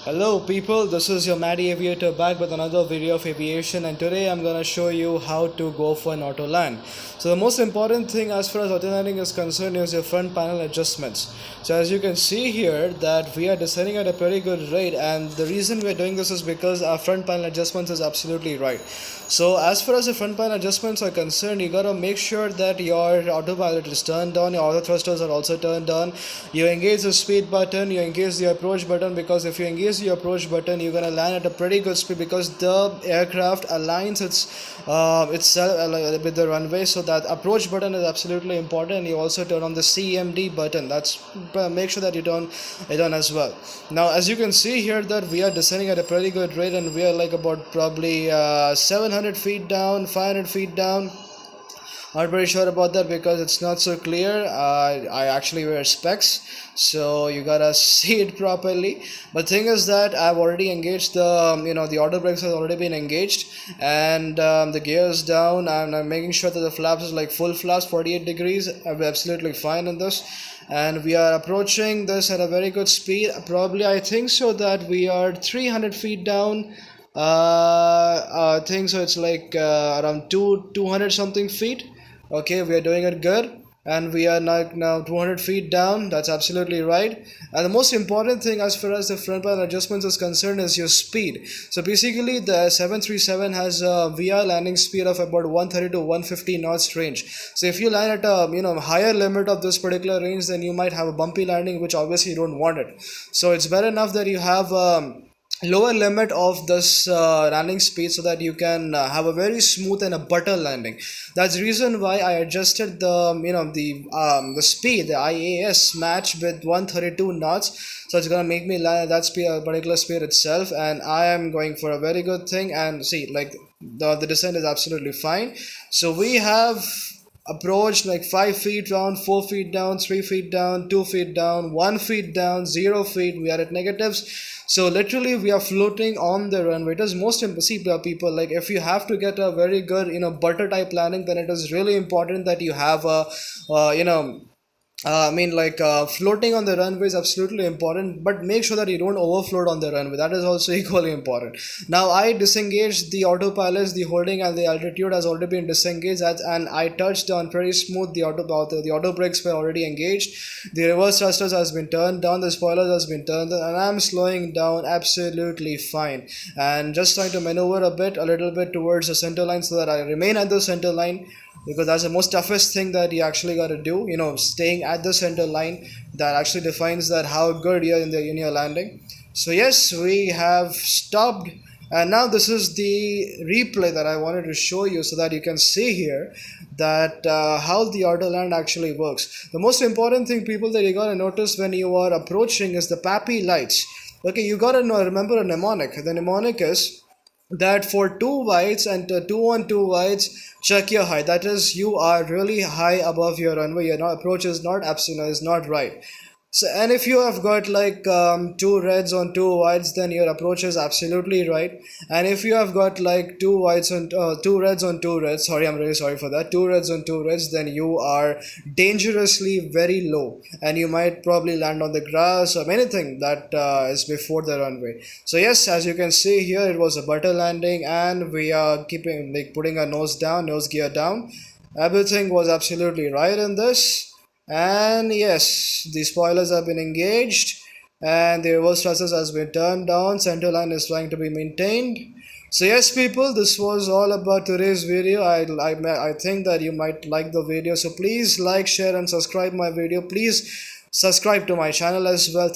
Hello people, this is your Maddie Aviator back with another video of aviation, and today I'm gonna show you how to go for an auto land. So the most important thing as far as auto landing is concerned is your front panel adjustments. So as you can see here that we are descending at a pretty good rate, and the reason we're doing this is because our front panel adjustments is absolutely right. So as far as the front panel adjustments are concerned, you gotta make sure that your autopilot is turned on, your auto thrusters are also turned on, you engage the speed button, you engage the approach button, because if you engage the approach button you're gonna land at a pretty good speed because the aircraft aligns itself with the runway. So that approach button is absolutely important, and you also turn on the CMD button. That's make sure that you turn it on as well. Now as you can see here that we are descending at a pretty good rate, and we are like about probably 700 feet down, 500 feet down. Not very sure about that because it's not so clear. I actually wear specs, so you gotta see it properly. But thing is that I've already engaged the auto brakes has already been engaged, and the gears down, and I'm making sure that the flaps is like full flaps, 48 degrees. I'm absolutely fine in this, and we are approaching this at a very good speed. Probably I think so that we are 300 feet down. I think so. It's like around 200 something feet. Okay, we are doing it good, and we are now 200 feet down. That's absolutely right. And the most important thing as far as the front panel adjustments is concerned is your speed. So basically the 737 has a VR landing speed of about 130 to 150 knots range. So if you land at a higher limit of this particular range, then you might have a bumpy landing, which obviously you don't want it. So it's better enough that you have lower limit of this landing speed, so that you can have a very smooth and a butter landing. That's the reason why I adjusted the speed, the IAS match with 132 knots. So it's gonna make me land at that speed, particular speed itself, and I am going for a very good thing. And see, like the descent is absolutely fine. So we have approached like 5 feet down, 4 feet down, 3 feet down, 2 feet down, 1 feet down, 0 feet. We are at negatives. So literally we are floating on the runway. It is most impossible, people, like if you have to get a very good butter type landing, then it is really important that you have a floating on the runway is absolutely important, but make sure that you don't overfloat on the runway. That is also equally important. Now I disengaged the autopilots, the holding and the altitude has already been disengaged, and I touched on pretty smooth. The auto brakes were already engaged, the reverse thrusters has been turned down, the spoilers has been turned on, and I'm slowing down absolutely fine, and just trying to maneuver a little bit towards the center line so that I remain at the center line, because that's the most toughest thing that you actually got to do, staying at the center line. That actually defines that how good you're in your landing. So yes, we have stopped, and now this is the replay that I wanted to show you, so that you can see here that how the auto land actually works. The most important thing, people, that you got to notice when you are approaching is the PAPI lights. Okay, you got to remember a mnemonic. The mnemonic is that for two wides and 2 on 2 wides, check your height. That is, you are really high above your runway. Your approach is not absolute, is not right. So, and if you have got like 2 reds on 2 wides, then your approach is absolutely right. And if you have got like 2 reds on 2 reds, sorry, I'm really sorry for that, 2 reds on 2 reds, then you are dangerously very low, and you might probably land on the grass or anything that is before the runway. So yes, as you can see here, it was a butter landing, and we are putting our nose down, nose gear down. Everything was absolutely right in this. And yes, the spoilers have been engaged, and the reverse thrusters has been turned down, center line is trying to be maintained. So yes, people, this was all about today's video. I think that you might like the video, so please like, share and subscribe my video. Please subscribe to my channel as well.